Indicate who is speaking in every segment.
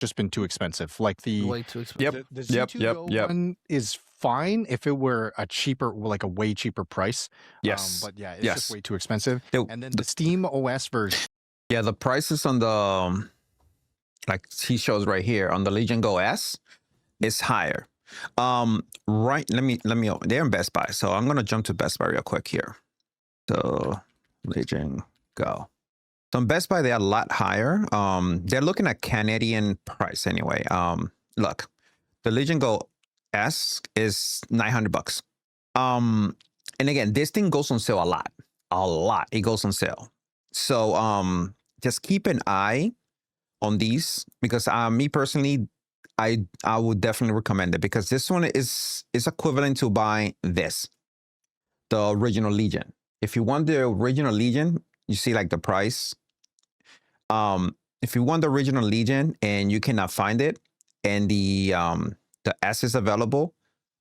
Speaker 1: just been too expensive. Like the
Speaker 2: Way too expensive.
Speaker 3: Yep.
Speaker 1: the Z2 Go one is fine if it were a cheaper, like a way cheaper price.
Speaker 3: Yes.
Speaker 1: But yeah, it's just
Speaker 3: Yes.
Speaker 1: way too expensive.
Speaker 3: The-
Speaker 1: And then the Steam OS version.
Speaker 3: Yeah, the prices on the like he shows right here on the Legion Go S is higher. Right, let me they're in Best Buy, so I'm gonna jump to Best Buy real quick here. So Legion Go. So in Best Buy, they're a lot higher. They're looking at Canadian price anyway. Look, the Legion Go S is $900. And again, this thing goes on sale a lot. A lot. It goes on sale. So just keep an eye on these because me personally, I would definitely recommend it because this one is equivalent to buying this, the original Legion. If you want the original Legion, you see like the price. If you want the original Legion and you cannot find it, and the S is available,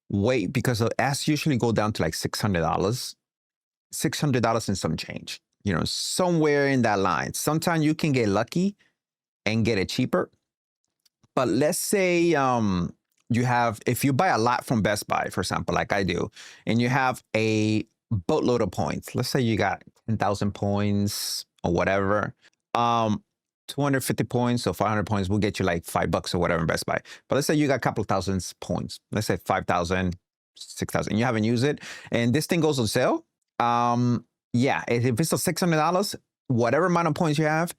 Speaker 3: wait, because the S usually go down to like $600, $600 and some change. You know, somewhere in that line. Sometimes you can get lucky and get it cheaper. But let's say you have, if you buy a lot from Best Buy, for example, like I do, and you have a boatload of points. Let's say you got 10,000 points or whatever. 250 points or 500 points will get you like $5 or whatever in Best Buy. But let's say you got a couple of thousands points. Let's say 5,000, 6,000. You haven't used it, and this thing goes on sale. Yeah, if it's a $600, whatever amount of points you have,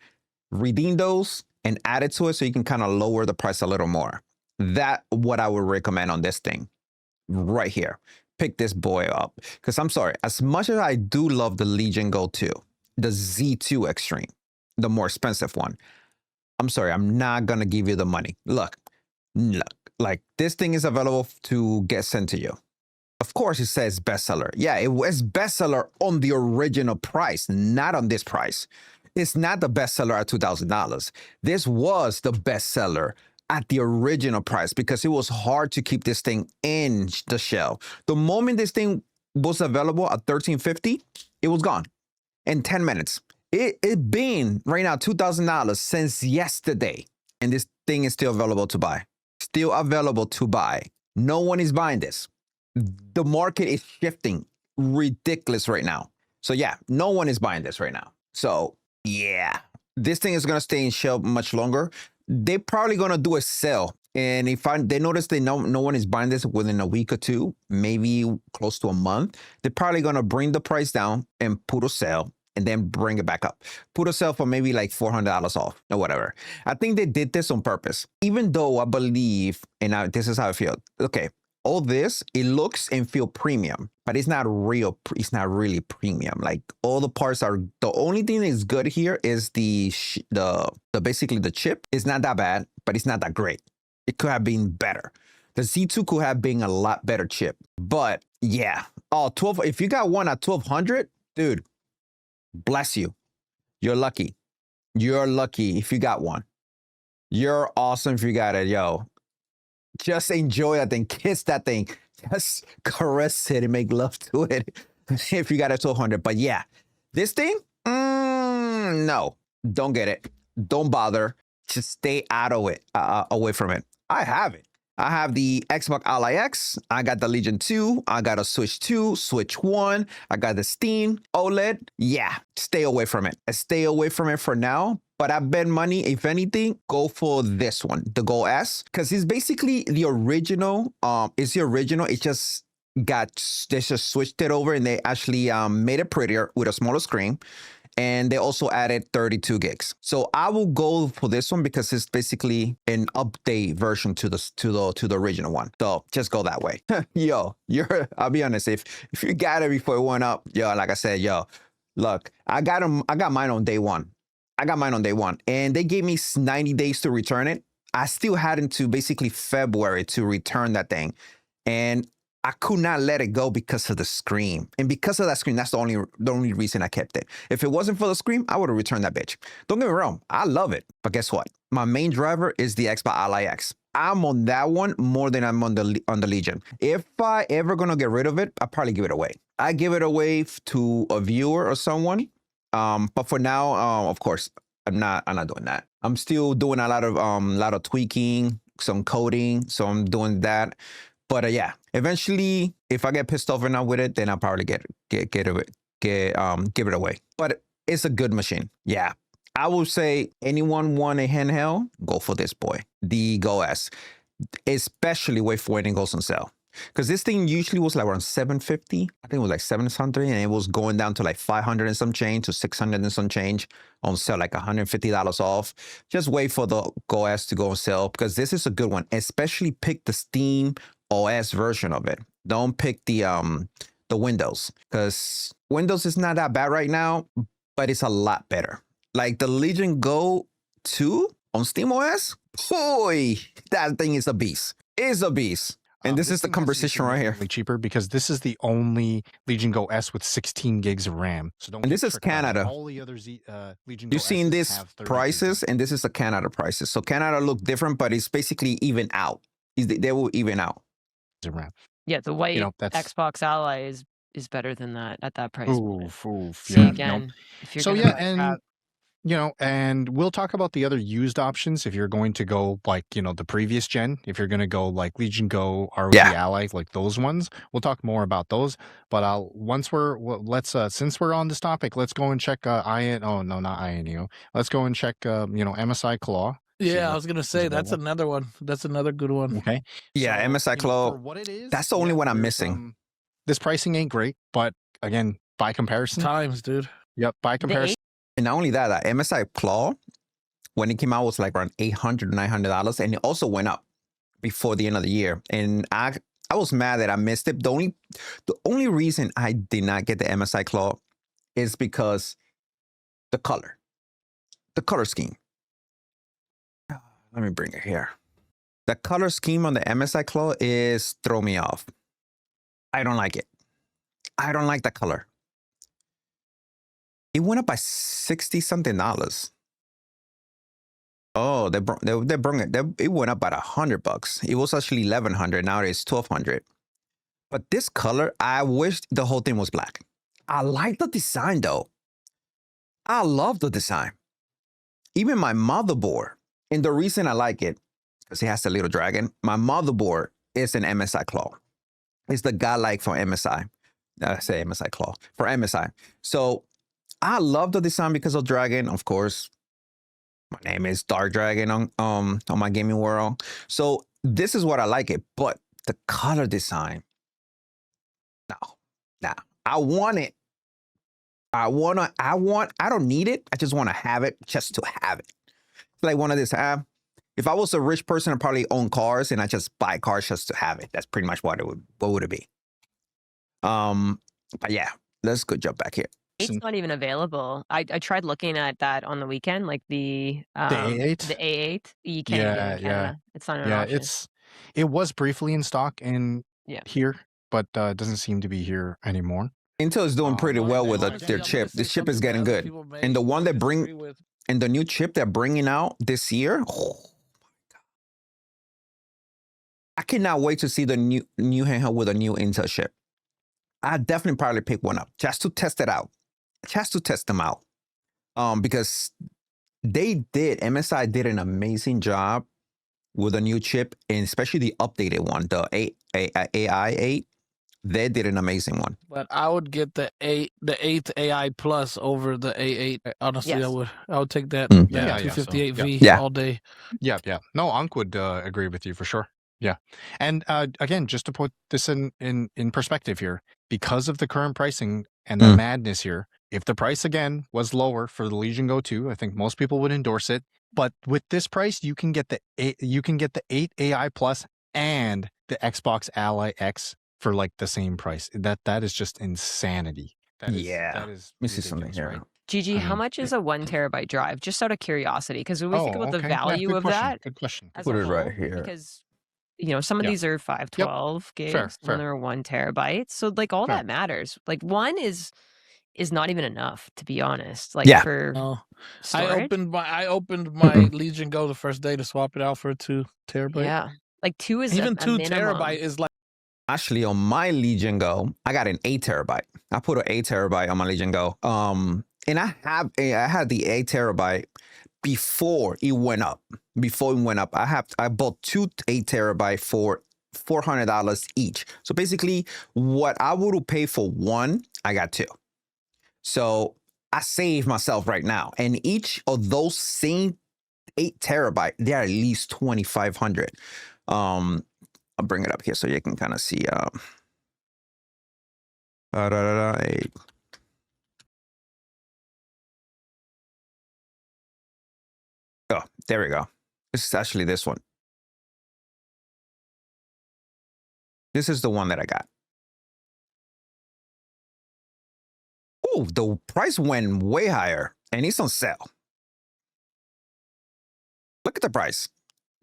Speaker 3: redeem those and add it to it so you can kind of lower the price a little more. That's what I would recommend on this thing right here. Pick this boy up because I'm sorry, as much as I do love the Legion Go 2, the Z2 Extreme, the more expensive one, I'm sorry, I'm not gonna give you the money. Look, like this thing is available to get sent to you. Of course, it says bestseller. Yeah, it was bestseller on the original price, not on this price. It's not the bestseller at $2,000. This was the bestseller at the original price because it was hard to keep this thing in the shelf. The moment this thing was available at $1,350, it was gone in 10 minutes. It been right now $2,000 since yesterday, and this thing is still available to buy. Still available to buy. No one is buying this. The market is shifting ridiculous right now. So yeah, no one is buying this right now. So yeah, this thing is gonna stay in shelf much longer. They're probably gonna do a sale, and if they notice that no one is buying this within a week or two, maybe close to a month, they're probably gonna bring the price down and put a sale, and then bring it back up. Put a sale for maybe like $400 off or whatever. I think they did this on purpose, even though I believe, and this is how I feel. Okay. All this, it looks and feel premium, but it's not real. It's not really premium. Like all the parts are, the only thing that is good here is the basically the chip is not that bad, but it's not that great. It could have been better. The Z2 could have been a lot better chip, but yeah. Oh, 12. If you got one at 1,200, dude, bless you. You're lucky. You're lucky if you got one. You're awesome if you got it, yo. Just enjoy that thing, kiss that thing, just caress it and make love to it if you got it to 100. But yeah, this thing, no, don't get it. Don't bother. Just stay out of it, away from it. I have it. I have the Xbox Ally X. I got the Legion 2. I got a Switch 2, Switch 1. I got the Steam OLED. Yeah, stay away from it. Stay away from it for now. But I bet money, if anything, go for this one, the Go S, because it's basically the original. It's the original. It just they just switched it over and they actually made it prettier with a smaller screen. And they also added 32 gigs. So I will go for this one because it's basically an update version to the original one. So just go that way. Yo, I'll be honest, if you got it before it went up, yo, like I said, yo, look, I got mine on day one. And they gave me 90 days to return it. I still had until basically February to return that thing. And I could not let it go because of the screen. And because of that screen, that's the only reason I kept it. If it wasn't for the screen, I would have returned that bitch. Don't get me wrong, I love it. But guess what? My main driver is the Xbox Ally X. I'm on that one more than I'm on the Legion. If I ever gonna get rid of it, I'll probably give it away. I give it away to a viewer or someone. But for now, of course, I'm not doing that. I'm still doing a lot of tweaking, some coding, so I'm doing that. But yeah, eventually, if I get pissed off enough with it, then I'll probably give it away. But it's a good machine. Yeah, I would say anyone want a handheld, go for this boy, the Go S. Especially wait for when it goes on sale. Because this thing usually was like around 750. I think it was like 700, and it was going down to like 500 and some change to 600 and some change on sale, like $150 off. Just wait for the Go S to go on sale because this is a good one. Especially pick the Steam OS version of it. Don't pick the Windows, because Windows is not that bad right now, but it's a lot better. Like the Legion Go 2 on Steam OS, boy, that thing is a beast. It's a beast. And this is the conversation right here.
Speaker 1: Cheaper because this is the only Legion Go S with 16 gigs of RAM. So don't.
Speaker 3: And this is Canada.
Speaker 1: All the other Legion Go
Speaker 3: You've seen
Speaker 1: S's
Speaker 3: this
Speaker 1: have 32
Speaker 3: prices, and this is the Canada prices. So Canada look different, but it's basically even out. They will even out.
Speaker 1: gigs of RAM.
Speaker 2: Yeah, the white
Speaker 1: that's
Speaker 2: Xbox Ally is better than that at that price point.
Speaker 1: Oof,
Speaker 2: See,
Speaker 1: yeah,
Speaker 2: again, if you're
Speaker 1: so
Speaker 2: gonna
Speaker 1: yeah,
Speaker 2: buy
Speaker 1: and
Speaker 2: crap,
Speaker 1: and we'll talk about the other used options if you're going to go like, the previous gen. If you're going to go like Legion Go, ROG Ally, like those ones, we'll talk more about those. But let's since we're on this topic, let's go and check Ion. Oh no, not INEO. Let's go and check MSI Claw.
Speaker 4: Yeah, I was gonna say that's another one. That's another good one.
Speaker 1: Okay.
Speaker 3: Yeah,
Speaker 1: So,
Speaker 3: MSI Claw.
Speaker 1: for what it is,
Speaker 3: That's the only one I'm missing.
Speaker 1: This pricing ain't great, but again, by comparison,
Speaker 4: Times, dude.
Speaker 1: Yep, by comparison.
Speaker 3: And not only that, MSI Claw, when it came out, was like around $800, $900, and it also went up before the end of the year. And I was mad that I missed it. The only reason I did not get the MSI Claw is because the color scheme. Let me bring it here. The color scheme on the MSI Claw is throw me off. I don't like it. I don't like the color. It went up by $60-something. Oh, they brought it. It went up by $100. It was actually $1,100. Now it's $1,200. But this color, I wish the whole thing was black. I like the design though. I love the design. Even my motherboard, and the reason I like it because it has a little dragon. My motherboard is an MSI Claw. It's the godlike from MSI. I say MSI Claw for MSI. So I love the design because of Dragon, of course. My name is Dark Dragon on my gaming world. So this is what I like it, but the color design, no. I want it. I don't need it. I just want to have it just to have it. It's like one of this. If I was a rich person, I'd probably own cars and I just buy cars just to have it. That's pretty much what would it be. But yeah, let's go jump back here.
Speaker 2: It's not even available. I tried looking at that on the weekend, like the
Speaker 1: A8.
Speaker 2: The A8. You can't get it in Canada. It's not an option.
Speaker 1: It was briefly in stock here, but it doesn't seem to be here anymore.
Speaker 3: Intel is doing pretty well with their chip. The chip is getting good, and the one and the new chip they're bringing out this year. Oh my god! I cannot wait to see the new handheld with a new Intel chip. I definitely probably pick one up just to test it out, just to test them out, because MSI did an amazing job with a new chip, and especially the updated one, the AI8. They did an amazing one.
Speaker 4: But I would get the 8th AI Plus over the A8. Honestly,
Speaker 2: Yes.
Speaker 4: I would take that.
Speaker 3: Mm.
Speaker 4: Yeah,
Speaker 1: Yeah,
Speaker 4: 258V
Speaker 3: Yeah.
Speaker 4: all day.
Speaker 1: Yeah. No, Unc would agree with you for sure. Yeah. And again, just to put this in perspective here, because of the current pricing and the madness here, if the price again was lower for the Legion Go 2, I think most people would endorse it. But with this price, you can get the 8 AI Plus and the Xbox Ally X for like the same price. That is just insanity. That is
Speaker 3: Let me see something
Speaker 1: ridiculous,
Speaker 3: here.
Speaker 1: right?
Speaker 2: Gigi, how much is a 1 terabyte drive? Just out of curiosity, because when we think about the
Speaker 1: okay. Yeah,
Speaker 2: value
Speaker 1: good
Speaker 2: of
Speaker 1: question,
Speaker 2: that,
Speaker 1: Good question.
Speaker 2: as
Speaker 3: Put
Speaker 2: a
Speaker 3: it right
Speaker 2: whole,
Speaker 3: here.
Speaker 2: because some of
Speaker 1: Yeah.
Speaker 2: these are 512 gigs,
Speaker 1: Fair.
Speaker 2: when they're 1 terabyte. So like all
Speaker 1: Fair.
Speaker 2: that matters. Like one is not even enough, to be honest. Like
Speaker 3: Yeah.
Speaker 2: for
Speaker 4: No.
Speaker 2: storage.
Speaker 4: I opened my Legion Go the first day to swap it out for a 2 terabyte.
Speaker 2: Yeah, like 2 is
Speaker 4: Even
Speaker 2: a
Speaker 4: 2
Speaker 2: minimum.
Speaker 4: terabyte is like.
Speaker 3: Actually, on my Legion Go, I got an 8 terabyte. I put an 8 terabyte on my Legion Go. And I had the 8 terabyte before it went up. I bought 2 8 terabyte for $400 each. So basically, what I would pay for one, I got 2. So I saved myself right now. And each of those same 8 terabyte, they're at least 2,500. I'll bring it up here so you can kind of see. 8. Oh, there we go. This is actually this one. This is the one that I got. Oh, the price went way higher and it's on sale. Look at the price.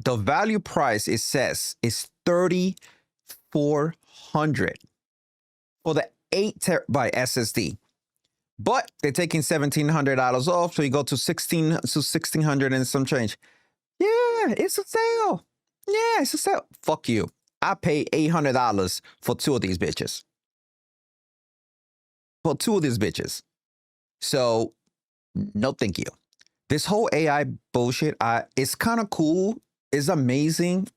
Speaker 3: The value price, it says, is $3,400 for the 8 terabyte SSD. But they're taking $1,700 off, so you go to $1,600 and some change. Yeah, it's a sale. Yeah, it's a sale. Fuck you. I pay $800 for 2 of these bitches. So, no thank you. This whole AI bullshit, it's kind of cool. It's amazing.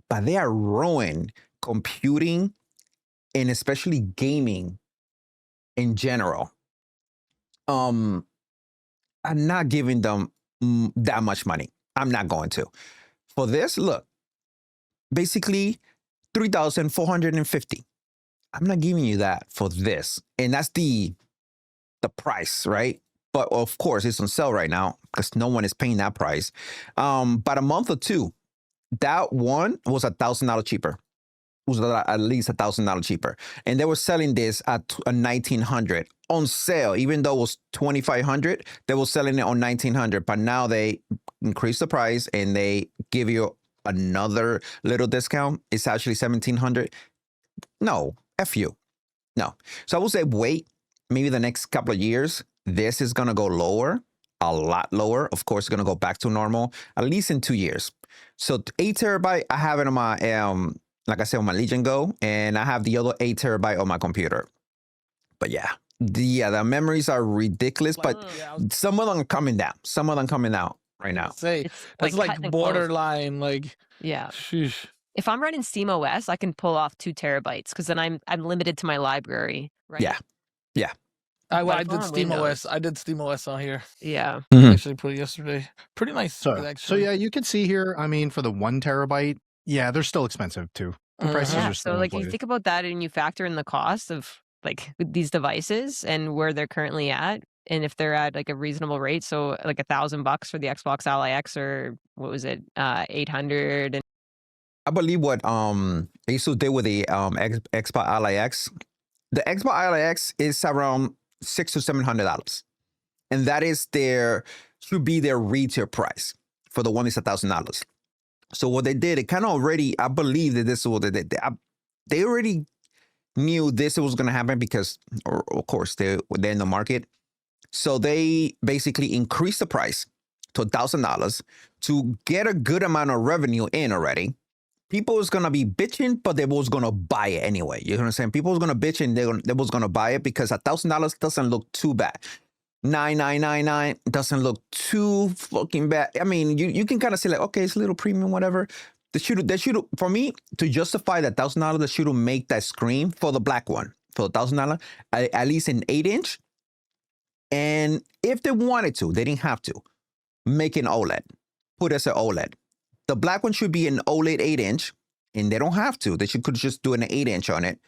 Speaker 3: But they are ruining computing and especially gaming in general. I'm not giving them that much money. I'm not going to. For this, look, basically $3,450. I'm not giving you that for this. And that's the price, right? But of course, it's on sale right now because no one is paying that price. But a month or two, that one was $1,000 cheaper. It was at least $1,000 cheaper. And they were selling this at $1,900 on sale. Even though it was $2,500, they were selling it on $1,900. But now they increase the price and they give you another little discount. It's actually $1,700. No, F you. No. So I would say wait, maybe the next couple of years, this is going to go lower, a lot lower. Of course, it's going to go back to normal, at least in 2 years. So 8 terabyte, I have it on my, like I said, on my Legion Go, and I have the other 8 terabyte on my computer. But yeah, the memories are ridiculous, but some of them are coming down. Some of them coming out right now.
Speaker 4: Say, that's like borderline, like,
Speaker 2: yeah.
Speaker 4: Sheesh.
Speaker 2: If I'm running SteamOS, I can pull off 2 terabytes because then I'm limited to my library, right?
Speaker 3: Yeah.
Speaker 4: I did SteamOS. I did SteamOS on here.
Speaker 2: Yeah.
Speaker 4: Actually put it yesterday. Pretty nice.
Speaker 1: So yeah, you can see here, I mean, for the 1 terabyte, yeah, they're still expensive too. The prices
Speaker 2: Yeah,
Speaker 1: are still
Speaker 2: so like if you
Speaker 1: inflated.
Speaker 2: think about that and you factor in the cost of like these devices and where they're currently at, and if they're at like a reasonable rate, so like $1,000 for the Xbox Ally X, or what was it, 800, and
Speaker 3: I believe what Asus did with the Xbox Ally X, the Xbox Ally X is around $600 to $700, and that is should be their retail price for the one that's $1,000. So what they did, it kind of already, I believe that this is what they did. They already knew this was going to happen because, of course, they're in the market. So they basically increased the price to $1,000 to get a good amount of revenue in already. People is going to be bitching, but they was going to buy it anyway. You know what I'm saying? People was going to bitch and they was going to buy it because $1,000 doesn't look too bad. $9,999 doesn't look too fucking bad. I mean, you can kind of say like, okay, it's a little premium, whatever. They should, for me, to justify that $1,000, they should make that screen for the black one for $1,000, at least an 8-inch. And if they wanted to, they didn't have to make an OLED, put as an OLED. The black one should be an OLED 8-inch, and they don't have to. They could just do an 8-inch on it,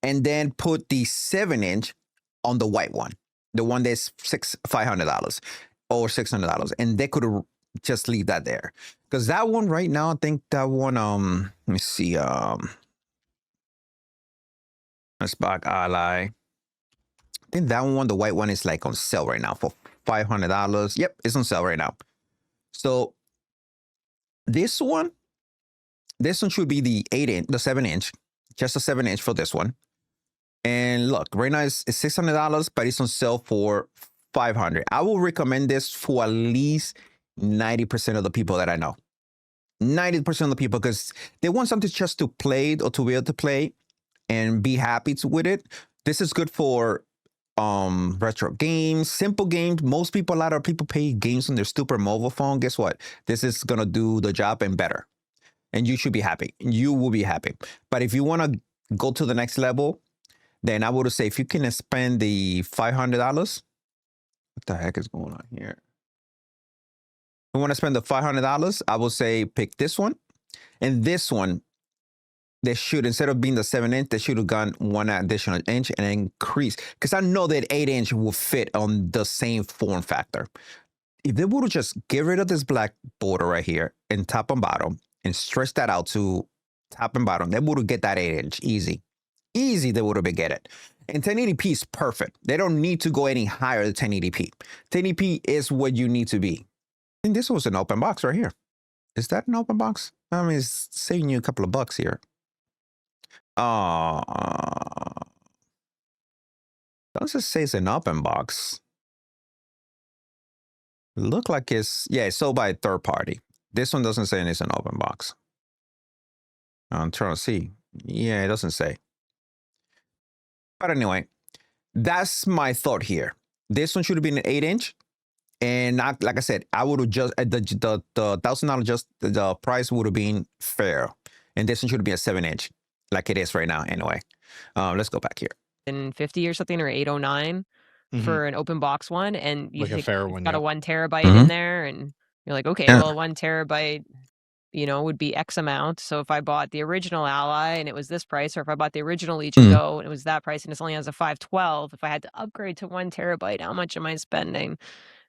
Speaker 3: and then put the 7-inch on the white one, the one that's $500 or $600, and they could just leave that there. Because that one right now, I think that one, let me see, Xbox Ally. I think that one, the white one, is like on sale right now for $500. Yep, it's on sale right now. So this one should be the 8-inch, the 7-inch, just a 7-inch for this one. And look, right now it's $600, but it's on sale for $500. I will recommend this for at least 90% of the people that I know. 90% of the people, because they want something just to play or to be able to play and be happy with it. This is good for retro games, simple games. A lot of people pay games on their stupid mobile phone. Guess what? This is gonna do the job and better. And you should be happy. You will be happy. But if you want to go to the next level, then I would say if you can spend the $500, what the heck is going on here? If you want to spend the $500, I would say pick this one. And this one, they should, instead of being the 7-inch, they should have gone one additional inch and increase. Because I know that 8-inch will fit on the same form factor. If they would have just get rid of this black border right here and top and bottom and stretch that out to top and bottom, they would have get that 8-inch easy. Easy, they would have been get it. And 1080p is perfect. They don't need to go any higher than 1080p. 1080p is what you need to be. And this was an open box right here. Is that an open box? I mean, it's saving you a couple of bucks here. Don't just say it's an open box. Look like it's sold by a third party. This one doesn't say it's an open box. I'm trying to see. Yeah, it doesn't say. But anyway, that's my thought here. This one should have been an 8-inch. And not, like I said, I would have just the $1,000 just the price would have been fair. And this one should be a 7-inch, like it is right now. Anyway, let's go back here.
Speaker 2: In 50 or something, or 809 for an open box one, and you
Speaker 1: Like a
Speaker 2: think
Speaker 1: fair
Speaker 2: it's
Speaker 1: one,
Speaker 2: got a
Speaker 1: yeah.
Speaker 2: 1 terabyte in there, and you're like, okay,
Speaker 3: Yeah.
Speaker 2: well, 1 terabyte, would be X amount. So if I bought the original Ally and it was this price, or if I bought the original Legion Go and it was that price, and it's only has a 512, if I had to upgrade to 1 terabyte, how much am I spending?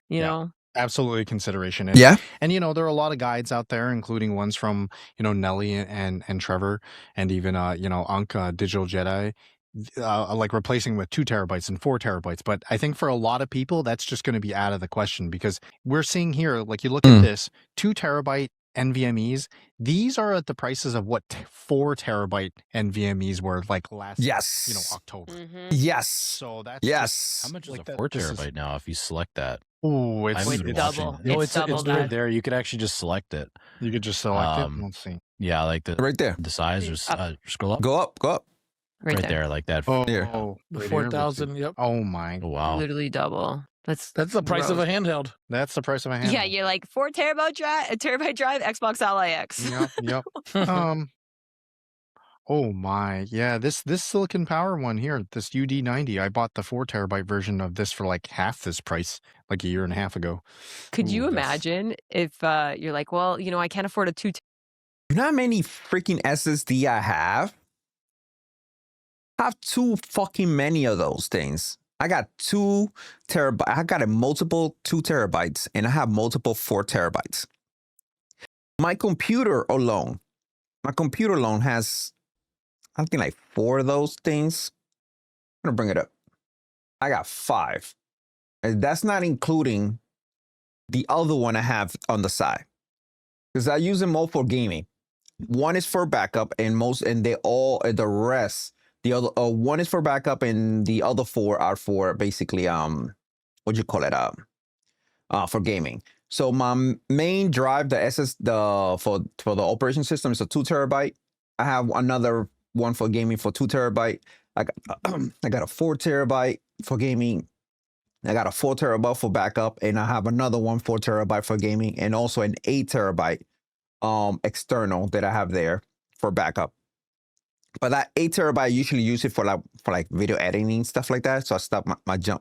Speaker 2: You
Speaker 1: Yeah.
Speaker 2: know.
Speaker 1: Absolutely consideration. And,
Speaker 3: Yeah.
Speaker 1: and there are a lot of guides out there, including ones from Nelly and Trevor, and even Ankh Digital Jedi, like replacing with 2 terabytes and 4 terabytes. But I think for a lot of people, that's just going to be out of the question, because we're seeing here, like you look at this 2 terabyte NVMEs, these are at the prices of what 4 terabyte NVMEs were like last October.
Speaker 3: Yes.
Speaker 1: So that's
Speaker 3: yes.
Speaker 5: How much is
Speaker 1: like
Speaker 5: a 4 terabyte now if you select that?
Speaker 1: Oh, it's,
Speaker 5: I'm even
Speaker 2: double.
Speaker 5: watching. No,
Speaker 2: It's
Speaker 5: it's
Speaker 2: double
Speaker 5: right
Speaker 2: that.
Speaker 5: there. You could actually just select it.
Speaker 1: You could just select it. Let's see.
Speaker 5: Yeah, like
Speaker 3: Right there.
Speaker 5: the size, or scroll up.
Speaker 3: Go up.
Speaker 2: Right there.
Speaker 5: there, like that.
Speaker 3: Here.
Speaker 1: Oh,
Speaker 4: The
Speaker 1: right here, let's see.
Speaker 4: 4,000. Yep.
Speaker 1: Oh my!
Speaker 5: Oh, wow.
Speaker 2: Literally double. That's
Speaker 4: the price of a handheld.
Speaker 1: That's the price of a hand.
Speaker 2: Yeah, you're like 4 terabyte drive, a terabyte drive, Xbox Ally X.
Speaker 1: Yep. Oh my! Yeah, this Silicon Power one here, this UD90. I bought the 4 terabyte version of this for like half this price, like a year and a half ago.
Speaker 2: Could you
Speaker 1: Ooh, that's-
Speaker 2: imagine if you're like, well, I can't afford a 2
Speaker 3: You know how many freaking SSD I have? I have too fucking many of those things. I got 2 terabytes. I got a multiple 2 terabytes, and I have multiple 4 terabytes. My computer alone has, I think, like 4 of those things. I'm gonna bring it up. I got 5. And that's not including the other one I have on the side, because I use them all for gaming. One is for backup, and the rest, the other one is for backup, and the other 4 are for basically what you call it, for gaming. So my main drive, for the operation system, is a 2 terabyte. I have another one for gaming for 2 terabyte. I got a 4 terabyte for gaming. I got a 4 terabyte for backup, and I have another 4 terabyte for gaming, and also an 8 terabyte external that I have there for backup. But that 8 terabyte, I usually use it for like video editing, stuff like that. So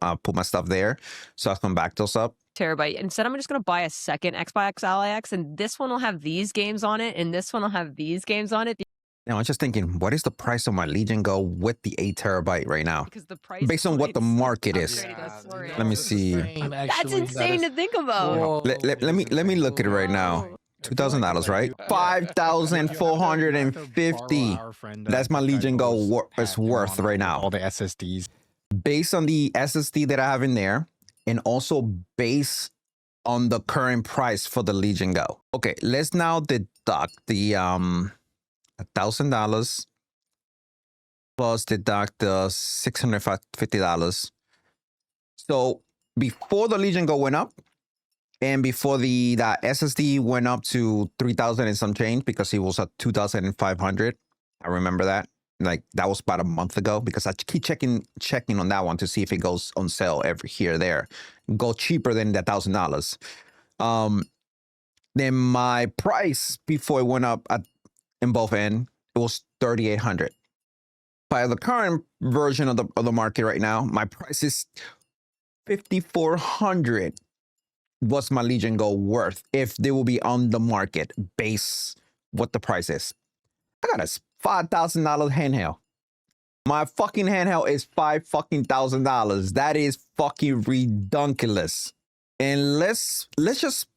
Speaker 3: I put my stuff there, so I can back those up.
Speaker 2: terabyte. Instead, I'm just going to buy a second Xbox Ally X, and this one will have these games on it, and this one will have these games on it.
Speaker 3: Now, I'm just thinking, what is the price of my Legion Go with the 8 terabyte right now?
Speaker 2: Because the price
Speaker 3: Based on what the
Speaker 2: points
Speaker 3: market is.
Speaker 2: upgraded us for it.
Speaker 3: Let me see.
Speaker 2: That's insane to think about.
Speaker 4: Whoa.
Speaker 3: Let me look at it right now. $2,000, right? 5,450. That's my Legion Go is worth right now.
Speaker 1: All the SSDs.
Speaker 3: Based on the SSD that I have in there, and also based on the current price for the Legion Go. Okay, let's now deduct the $1,000 plus deduct the $650. So before the Legion Go went up, and before the SSD went up to 3,000 and some change, because it was at 2,500. I remember that. like that was about a month ago because I keep checking on that one to see if it goes on sale every here or there. Go cheaper than the $1,000. Then my price before it went up in both end, it was $3,800. By the current version of the market right now, my price is $5,400. What's my Legion Go worth if they will be on the market base what the price is? I got a $5,000 handheld. My fucking handheld is $5,000. That is fucking ridiculous. And let's just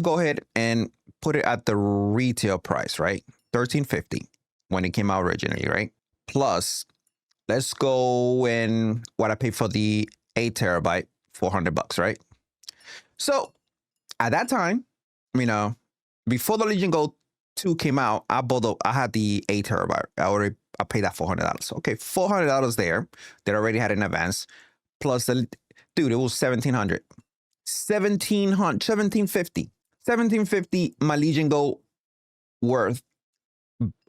Speaker 3: go ahead and put it at the retail price, right? $1,350 when it came out originally, right? Plus, let's go in what I paid for the 8 terabyte, $400, right? So at that time, you know, before the Legion Go 2 came out, I had the 8 terabyte. I paid that $400. Okay, $400 there that I already had in advance. Plus it was $1,700. $1,750 my Legion Go worth,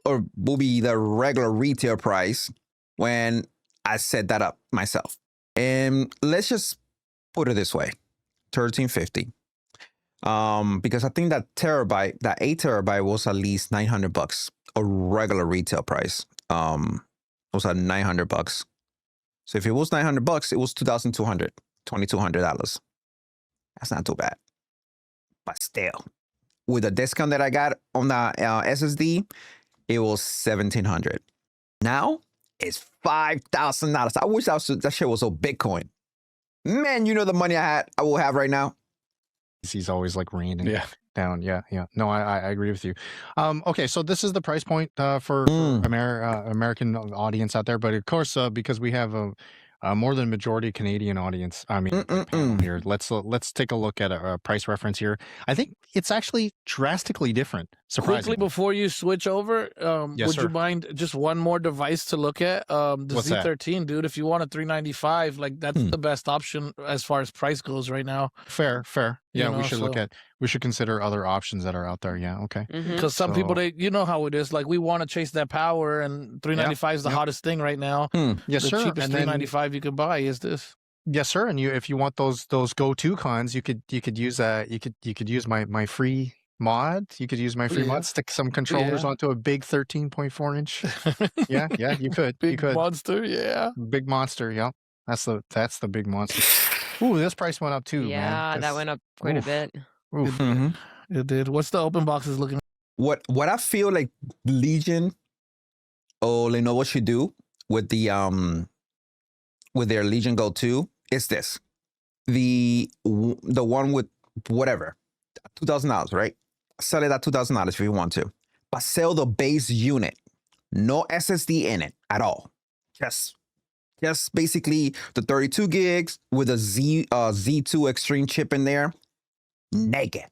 Speaker 3: or will be the regular retail price when I set that up myself. And let's just put it this way, $1,350. Because I think that 8 terabyte was at least $900, a regular retail price. It was at $900. So if it was $900, it was $2,200. That's not too bad. But still, with the discount that I got on the SSD, it was $1,700. Now it's $5,000. I wish that shit was on Bitcoin. Man, you know the money I will have right now.
Speaker 1: He's always like raining down. Yeah. No, I agree with you. Okay, so this is the price point for American audience out there, but of course, because we have a more than majority Canadian audience, I mean, panel here. Let's take a look at a price reference here. I think it's actually drastically different. Surprisingly.
Speaker 4: Quickly before you switch over,
Speaker 1: Yes,
Speaker 4: would you mind just one more device to look at? The
Speaker 1: What's that?
Speaker 4: Z13, dude. If you want a $395, like that's the best option as far as price goes right now.
Speaker 1: Fair. Yeah,
Speaker 4: You know,
Speaker 1: we should consider other options that are out there. Yeah, okay.
Speaker 4: Because some people, you know how it is. Like we want to chase that power, and $395 is the hottest thing right now.
Speaker 1: Yes,
Speaker 4: The
Speaker 1: sir.
Speaker 4: cheapest
Speaker 1: And then-
Speaker 4: $395 you could buy is this.
Speaker 1: Yes, sir. And if you want those go-to cons, you could use my free mod. You could use my free mod. Stick some controllers onto a big 13.4 inch. Yeah, you could.
Speaker 4: Big
Speaker 1: you could.
Speaker 4: monster, yeah.
Speaker 1: Big monster. Yeah, that's the big monster. Ooh, this price went up too.
Speaker 2: Yeah,
Speaker 1: man.
Speaker 2: that went up quite a bit.
Speaker 1: Oof.
Speaker 4: It did. What's the open boxes looking?
Speaker 3: What I feel like Legion or Lenovo should do with their Legion Go 2 is this. The one with whatever, $2,000, right? Sell it at $2,000 if you want to. But sell the base unit. No SSD in it at all. Just basically the 32 gigs with a Z2 Extreme chip in there. Naked.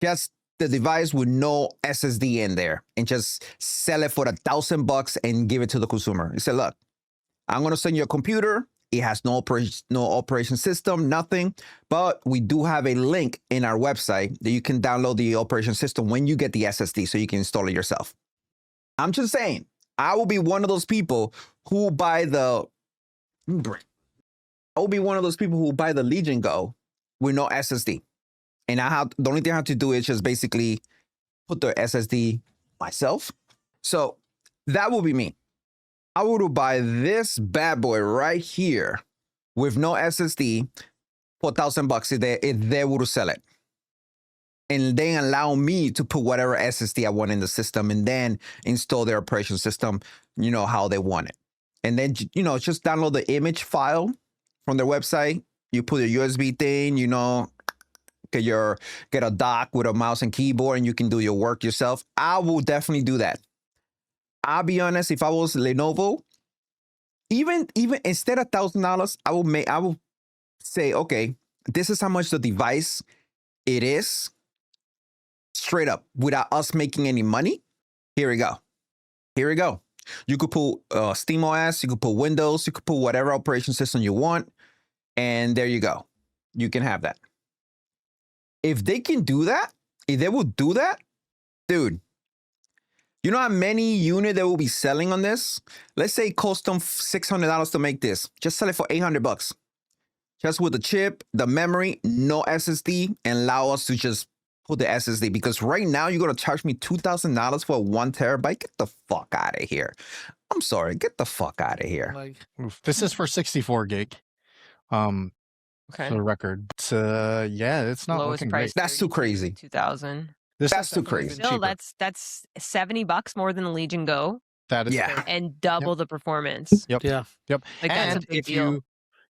Speaker 3: Just the device with no SSD in there, and just sell it for $1,000 and give it to the consumer. You say, look, I'm going to send you a computer. It has no operation system, nothing. But we do have a link in our website that you can download the operation system when you get the SSD so you can install it yourself. I'm just saying, I will be one of those people who buy the Legion Go with no SSD. And the only thing I have to do is just basically put the SSD myself. So that will be me. I would buy this bad boy right here with no SSD for $1,000 if they would sell it. And then allow me to put whatever SSD I want in the system and then install their operation system, how they want it. And then, just download the image file from their website. You put a USB thing, get a dock with a mouse and keyboard, and you can do your work yourself. I will definitely do that. I'll be honest, if I was Lenovo, even instead of $1,000, I will say, okay, this is how much the device it is, straight up, without us making any money. Here we go. You could put SteamOS, you could put Windows, you could put whatever operation system you want, and there you go. You can have that. If they can do that, if they will do that, dude, You know how many unit they will be selling on this? Let's say it cost them $600 to make this. Just sell it for $800. Just with the chip, the memory, no SSD, and allow us to just put the SSD. Because right now you're gonna charge me $2,000 for 1 terabyte. Get the fuck out of here. I'm sorry, get the fuck out of here.
Speaker 4: Like,
Speaker 1: Oof. This is for 64 gig. For
Speaker 2: Okay.
Speaker 1: the record. But, yeah, it's not
Speaker 2: Lowest
Speaker 1: looking
Speaker 2: price.
Speaker 1: great.
Speaker 3: That's too crazy.
Speaker 2: 2,000.
Speaker 1: This
Speaker 3: That's
Speaker 1: has
Speaker 3: too
Speaker 1: definitely
Speaker 3: crazy.
Speaker 1: been
Speaker 2: Still,
Speaker 1: cheaper.
Speaker 2: that's $70 more than the Legion Go
Speaker 1: That is
Speaker 3: Yeah.
Speaker 1: fair.
Speaker 2: and double the performance.
Speaker 1: Yep.
Speaker 4: yeah.
Speaker 1: Yep.
Speaker 2: Like that's
Speaker 1: And
Speaker 2: a big
Speaker 1: if
Speaker 2: deal.
Speaker 1: you,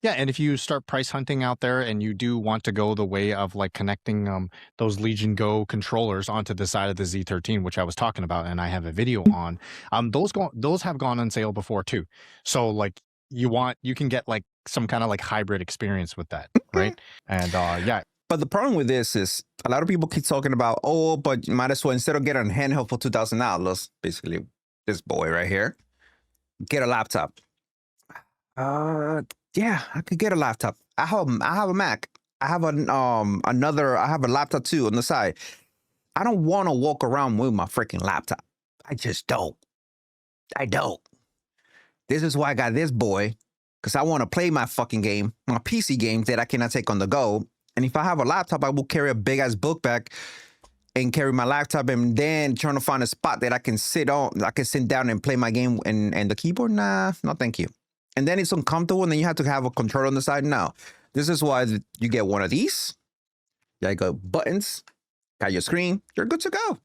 Speaker 1: yeah, and if you start price hunting out there and you do want to go the way of like connecting those Legion Go controllers onto the side of the Z13, which I was talking about, and I have a video on, those have gone on sale before too. So like you can get like some kind of like hybrid experience with that, right? And yeah,
Speaker 3: But the problem with this is a lot of people keep talking about, oh, but you might as well, instead of getting a handheld for $2,000, basically this boy right here, get a laptop. Yeah, I could get a laptop. I have a Mac. I have I have a laptop too on the side. I don't want to walk around with my freaking laptop. I just don't. I don't. This is why I got this boy, because I want to play my fucking game, my PC games that I cannot take on the go. And if I have a laptop, I will carry a big ass book bag and carry my laptop and then trying to find a spot that I can sit on. I can sit down and play my game and the keyboard. Nah, no, thank you. And then it's uncomfortable and then you have to have a controller on the side. No, this is why you get one of these. You got buttons, got your screen, you're good to go.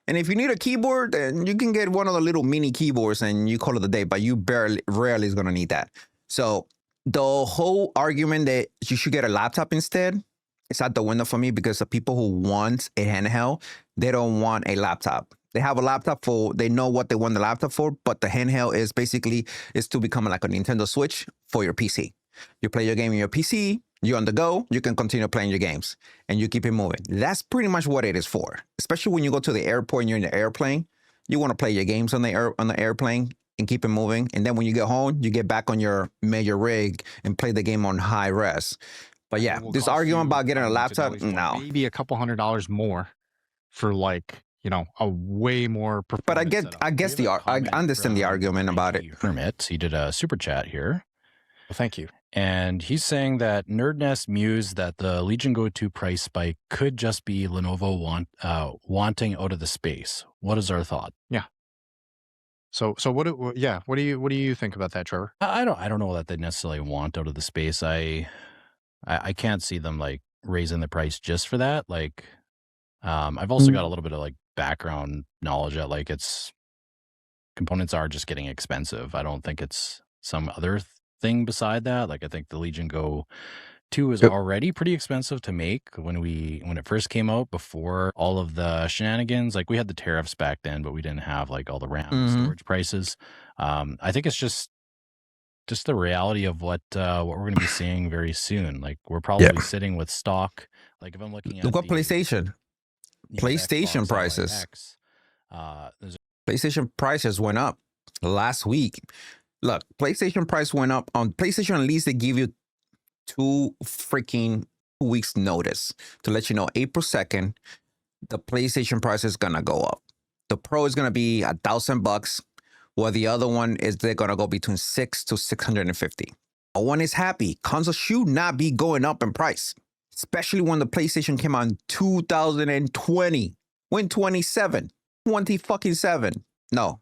Speaker 3: And if you need a keyboard, then you can get one of the little mini keyboards and you call it a day, but you rarely is going to need that. So the whole argument that you should get a laptop instead, it's out the window for me because the people who want a handheld, they don't want a laptop. They have a laptop they know what they want the laptop for, but the handheld is basically to become like a Nintendo Switch for your PC. You play your game in your PC, you're on the go, you can continue playing your games and you keep it moving. That's pretty much what it is for. Especially when you go to the airport and you're in the airplane, you want to play your games on the airplane and keep it moving. And then when you get home, you get back on your major rig and play the game on high res. But yeah, this argument about getting a laptop, no.
Speaker 1: Maybe a couple $100 more for like, a way more performance.
Speaker 3: But I
Speaker 5: We have a
Speaker 3: understand the
Speaker 5: comment
Speaker 3: argument
Speaker 5: from
Speaker 3: about it.
Speaker 5: Mikey Hermit. He did a super chat here.
Speaker 1: Well, thank you.
Speaker 5: And he's saying that Nerdnest mused that the Legion Go 2 price spike could just be Lenovo wanting out of the space. What is our thought?
Speaker 1: So what do you think about that, Trevor?
Speaker 5: I don't know that they necessarily want out of the space. I can't see them like raising the price just for that. Like, I've also got a little bit of like background knowledge that like components are just getting expensive. I don't think it's some other thing beside that. Like I think the Legion Go 2 is already pretty expensive to make when it first came out, before all of the shenanigans. Like we had the tariffs back then, but we didn't have like all the RAM storage prices. I think it's just the reality of what we're going to be seeing very soon. Like we're probably sitting with stock. Like if I'm looking at
Speaker 3: Look at PlayStation.
Speaker 5: the
Speaker 3: PlayStation
Speaker 5: Xbox
Speaker 3: prices.
Speaker 5: Ally X, there's
Speaker 3: PlayStation prices went up last week. Look, PlayStation price went up. On PlayStation, at least they give you 2 weeks notice to let you know April 2nd, the PlayStation price is going to go up. The Pro is going to be $1,000, while the other one they're going to go between $600 to $650. No one is happy. Consoles should not be going up in price, especially when the PlayStation came out in 2020. When 20 fucking 7. No.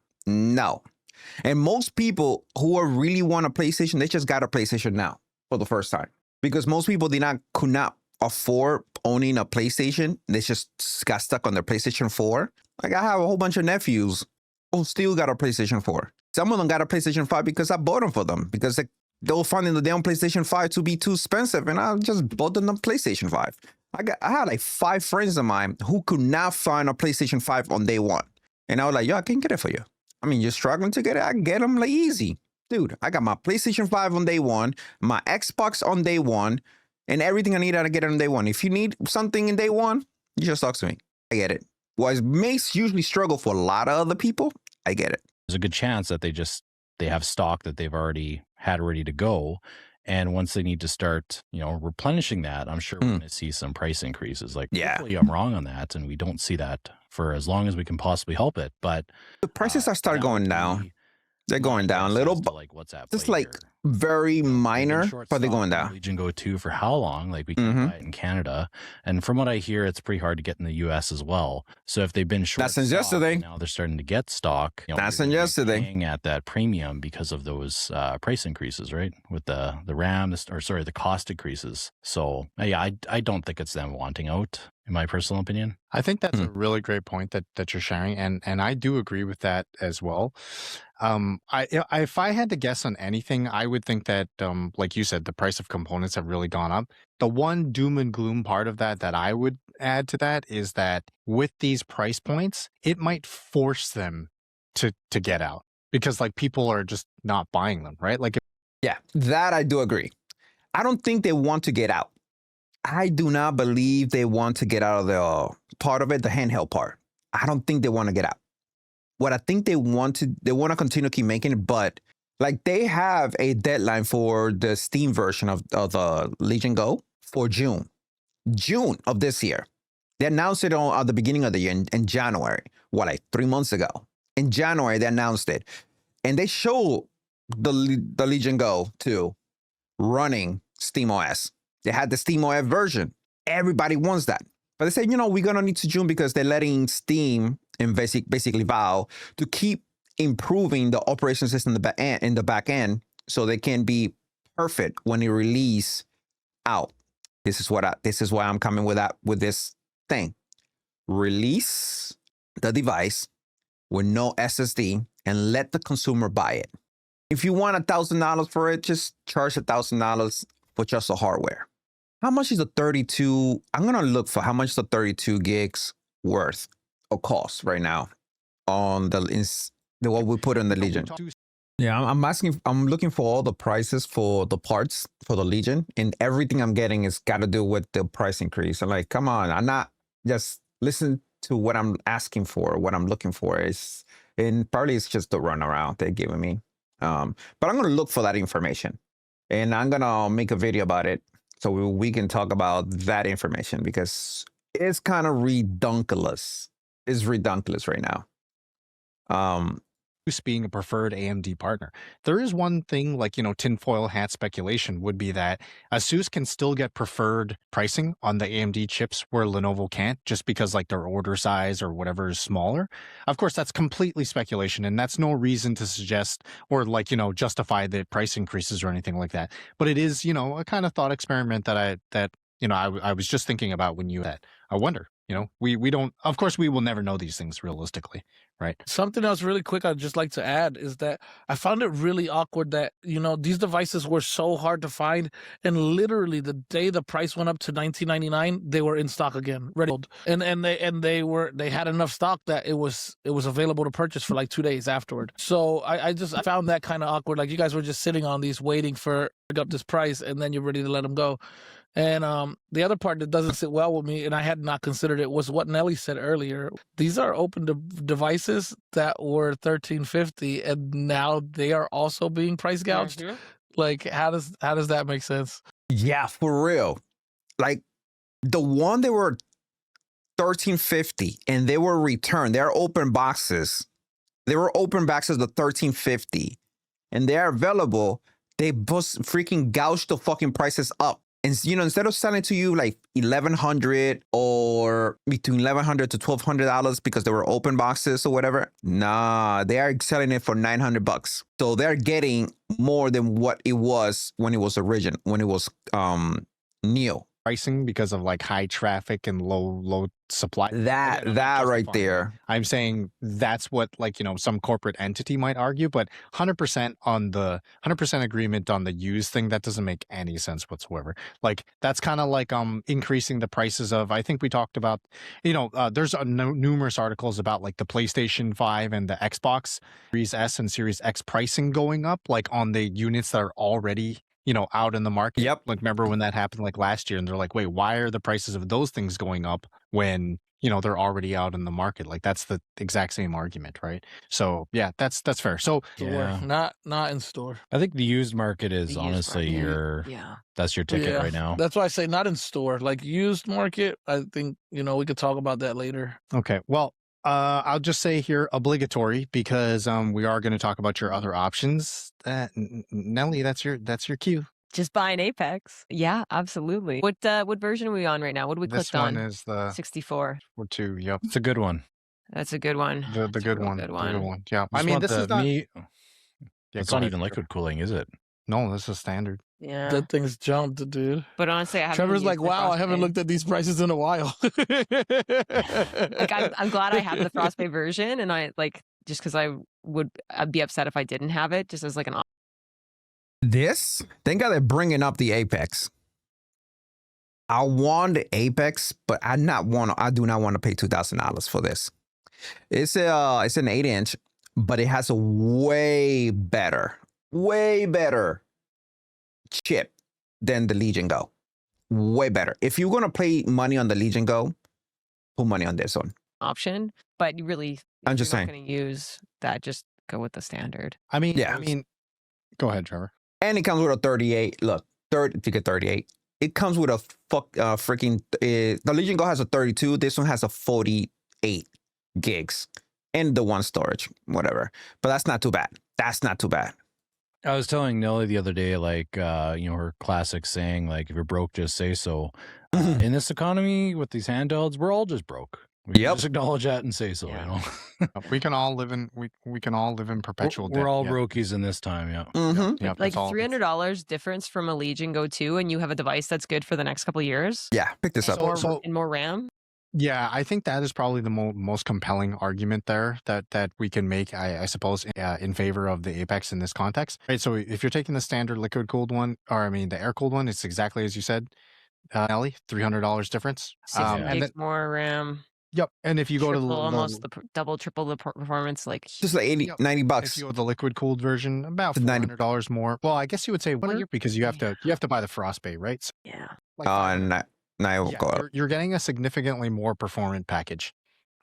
Speaker 3: And most people who are really want a PlayStation, they just got a PlayStation now for the first time. Because most people could not afford owning a PlayStation. They just got stuck on their PlayStation 4. Like I have a whole bunch of nephews who still got a PlayStation 4. Some of them got a PlayStation 5 because I bought them for them. Because they were finding the damn PlayStation 5 to be too expensive. And I just bought them a PlayStation 5. I had like 5 friends of mine who could not find a PlayStation 5 on day one. And I was like, yo, I can get it for you. I mean, you're struggling to get it. I can get them like easy. Dude, I got my PlayStation 5 on day one, my Xbox on day one, and everything I need, I get it on day one. If you need something in day one, you just talk to me. I get it. What makes usually struggle for a lot of other people, I get it.
Speaker 5: a good chance that they have stock that they've already had ready to go. And once they need to start, replenishing that, I'm sure we're going to see some price increases. Like, hopefully I'm wrong on that, and we don't see that for as long as we can possibly help it. But
Speaker 3: The prices are started
Speaker 5: that would
Speaker 3: going down.
Speaker 5: be
Speaker 3: They're going
Speaker 5: my
Speaker 3: down a
Speaker 5: guess
Speaker 3: little,
Speaker 5: as to, like what's at
Speaker 3: just
Speaker 5: play
Speaker 3: like
Speaker 5: here.
Speaker 3: very
Speaker 5: You know, they've been
Speaker 3: minor,
Speaker 5: short
Speaker 3: but they're going
Speaker 5: stocked on
Speaker 3: down.
Speaker 5: Legion Go 2 for how long? Like we can't buy it in Canada. And from what I hear, it's pretty hard to get in the US as well. So if they've been short
Speaker 3: That's since
Speaker 5: stocked
Speaker 3: yesterday.
Speaker 5: and now they're starting to get stock, you know,
Speaker 3: That's
Speaker 5: you're
Speaker 3: since
Speaker 5: gonna be
Speaker 3: yesterday.
Speaker 5: paying at that premium because of those price increases, right? With the RAM, the cost increases. So yeah, I don't think it's them wanting out, in my personal opinion.
Speaker 1: I think that's a really great point that you're sharing, and I do agree with that as well. If I had to guess on anything, I would think that, like you said, the price of components have really gone up. The one doom and gloom part of that I would add to that is that with these price points, it might force them to get out because like people are just not buying them, right? Like,
Speaker 3: Yeah, that I do agree. I don't think they want to get out. I do not believe they want to get out of the part of it, the handheld part. I don't think they want to get out. What I think they want to continue to keep making it, but like they have a deadline for the Steam version of the Legion Go for June of this year. They announced it at the beginning of the year in January, like 3 months ago. In January, they announced it. And they showed the Legion Go 2 running SteamOS. They had the SteamOS version. Everybody wants that. But they said, you know, we're going to need to June because they're letting Steam and basically Valve to keep improving the operation system in the back end so they can be perfect when they release out. This is why I'm coming with this thing. Release the device with no SSD and let the consumer buy it. If you want $1,000 for it, just charge $1,000 for just the hardware. How much is a 32? I'm gonna look for how much the 32 gigs worth or cost right now on the what we put on the Legion. Yeah, I'm looking for all the prices for the parts for the Legion, and everything I'm getting is got to do with the price increase. I'm like, come on, I'm not just listen to what I'm asking for, what I'm looking for is, and partly it's just the runaround they're giving me. But I'm gonna look for that information, and I'm gonna make a video about it so we can talk about that information because it's kind of redunculous. It's redunculous right now.
Speaker 1: Being a preferred AMD partner. There is one thing like, you know, tinfoil hat speculation would be that Asus can still get preferred pricing on the AMD chips where Lenovo can't just because like their order size or whatever is smaller. Of course, that's completely speculation and that's no reason to suggest or like, you know, justify the price increases or anything like that. But it is, you know, a kind of thought experiment that I was just thinking about when you had. I wonder, you know, we don't, of course, we will never know these things realistically, right?
Speaker 4: Something else really quick I'd just like to add is that I found it really awkward that, you know, these devices were so hard to find. And literally the day the price went up to $19.99, they were in stock again, ready. And they had enough stock that it was available to purchase for like 2 days afterward. So I found that kind of awkward. Like you guys were just sitting on these waiting for up this price and then you're ready to let them go. And the other part that doesn't sit well with me, and I had not considered it, was what Nelly said earlier. These are open devices that were $1,350, and now they are also being price gouged. Like, how does that make sense?
Speaker 3: Yeah, for real. Like the one they were $1,350, and they were returned. They're open boxes. They were open boxes of $1,350, and they are available. They just freaking gouged the fucking prices up. And, you know, instead of selling to you like $1,100 or between $1,100 to $1,200 because they were open boxes or whatever, nah, they are selling it for $900. So they're getting more than what it was when it was new.
Speaker 1: Pricing because of like high traffic and low supply.
Speaker 3: That right there.
Speaker 1: I'm saying that's what like, you know, some corporate entity might argue, but 100% on the 100% agreement on the used thing, that doesn't make any sense whatsoever. Like that's kind of like increasing the prices of, I think we talked about, you know, there's numerous articles about like the PlayStation 5 and the Xbox Series S and Series X pricing going up like on the units that are already, you know, out in the market.
Speaker 3: Yep.
Speaker 1: Like, remember when that happened like last year and they're like, wait, why are the prices of those things going up when, you know, they're already out in the market? Like that's the exact same argument, right? So yeah, that's fair. So
Speaker 4: yeah, not in store.
Speaker 5: I think the used market is honestly that's your ticket right now.
Speaker 4: That's why I say not in store. Like used market, I think, you know, we could talk about that later.
Speaker 1: Okay. Well, I'll just say here obligatory because we are going to talk about your other options. Nelly, that's your cue.
Speaker 2: Just buy an Apex. Yeah, absolutely. What version are we on right now? What did we
Speaker 1: This
Speaker 2: click
Speaker 1: one
Speaker 2: on?
Speaker 1: is the
Speaker 2: 64.
Speaker 1: 2. Yep,
Speaker 5: It's a good one.
Speaker 2: That's a good one.
Speaker 1: the
Speaker 2: That's a
Speaker 1: good
Speaker 2: real
Speaker 1: one.
Speaker 2: Good
Speaker 1: The
Speaker 2: one.
Speaker 1: good one. Yeah, I
Speaker 5: Just
Speaker 1: mean
Speaker 5: want
Speaker 1: this
Speaker 5: the
Speaker 1: is not.
Speaker 5: me.
Speaker 1: Yeah,
Speaker 5: It's
Speaker 1: go
Speaker 5: not
Speaker 1: ahead,
Speaker 5: even
Speaker 1: Joe.
Speaker 5: liquid cooling, is it?
Speaker 1: No, this is standard.
Speaker 2: Yeah.
Speaker 4: That thing's jumped, dude.
Speaker 2: But honestly, I haven't.
Speaker 4: Trevor's
Speaker 2: even
Speaker 4: like,
Speaker 2: used the
Speaker 4: wow, I haven't
Speaker 2: Frostbite.
Speaker 4: looked at these prices in a while.
Speaker 2: Like I'm glad I have the Frostbite version, and I like just because I'd be upset if I didn't have it, just as like an.
Speaker 3: This, thank God they're bringing up the Apex. I want the Apex, but I do not want to pay $2,000 for this. It's an 8-inch, but it has a way better chip than the Legion Go. Way better. If you're gonna pay money on the Legion Go, put money on this one.
Speaker 2: Option, but you really,
Speaker 3: I'm
Speaker 2: if
Speaker 3: just
Speaker 2: you're not
Speaker 3: saying.
Speaker 2: going to use that, just go with the standard.
Speaker 1: I mean,
Speaker 3: Yeah.
Speaker 1: go ahead, Trevor.
Speaker 3: And it comes with a 38. Look, if you get 38, it comes with a freaking. The Legion Go has a 32. This one has a 48 gigs and the one storage, whatever. But that's not too bad. That's not too bad.
Speaker 5: I was telling Nelly the other day, like, her classic saying, like, if you're broke, just say so. In this economy with these handhelds, we're all just broke. We can
Speaker 3: Yep.
Speaker 5: just acknowledge that and say so,
Speaker 2: Yeah.
Speaker 5: you know.
Speaker 1: We can all live in we can all live in perpetual debt.
Speaker 5: We're all
Speaker 1: yeah.
Speaker 5: brokies in this time, yeah.
Speaker 3: Mm-hmm.
Speaker 1: Yeah,
Speaker 2: Like
Speaker 1: that's all.
Speaker 2: $300 difference from a Legion Go 2, and you have a device that's good for the next couple of years.
Speaker 3: Yeah, pick this up.
Speaker 2: And more RAM.
Speaker 1: Yeah, I think that is probably the most compelling argument there that we can make, I suppose, in favor of the Apex in this context. Right. So if you're taking the standard liquid cooled one, or I mean the air cooled one, it's exactly as you said, Ellie, $300 difference.
Speaker 2: 60
Speaker 1: and
Speaker 2: gigs
Speaker 1: then,
Speaker 2: more RAM.
Speaker 1: yep. And if you go to
Speaker 2: almost double, triple the performance, like
Speaker 3: Just like 80,
Speaker 1: Yep.
Speaker 3: 90
Speaker 1: if
Speaker 3: bucks.
Speaker 1: you go with the liquid cooled version, about
Speaker 3: The 90
Speaker 1: $400 more. Well, I guess you would say
Speaker 2: Well, you're-
Speaker 1: because you have to buy the Frostbite, right? So
Speaker 2: yeah.
Speaker 1: like
Speaker 3: And now it will
Speaker 1: yeah,
Speaker 3: go up.
Speaker 1: you're getting a significantly more performant package,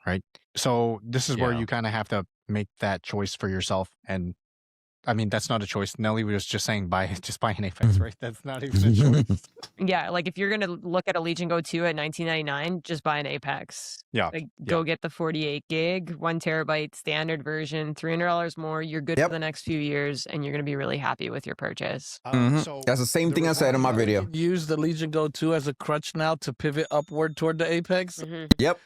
Speaker 1: right? So this is where
Speaker 5: Yeah.
Speaker 1: you kind of have to make that choice for yourself. And I mean, that's not a choice. Nelly was just saying just buy an Apex, right? That's not even a choice.
Speaker 2: Yeah, like if you're gonna look at a Legion Go 2 at $19.99, just buy an Apex.
Speaker 1: Yeah.
Speaker 2: Like go get the 48 gig, 1 terabyte standard version, $300 more. You're good
Speaker 3: Yep.
Speaker 2: for the next few years, and you're gonna be really happy with your purchase.
Speaker 3: Mhm.
Speaker 1: So
Speaker 3: That's the same
Speaker 1: there
Speaker 3: thing I
Speaker 1: was
Speaker 3: said in my
Speaker 1: one-
Speaker 3: video.
Speaker 4: Use the Legion Go 2 as a crutch now to pivot upward toward the Apex.
Speaker 2: Mhm.
Speaker 3: Yep.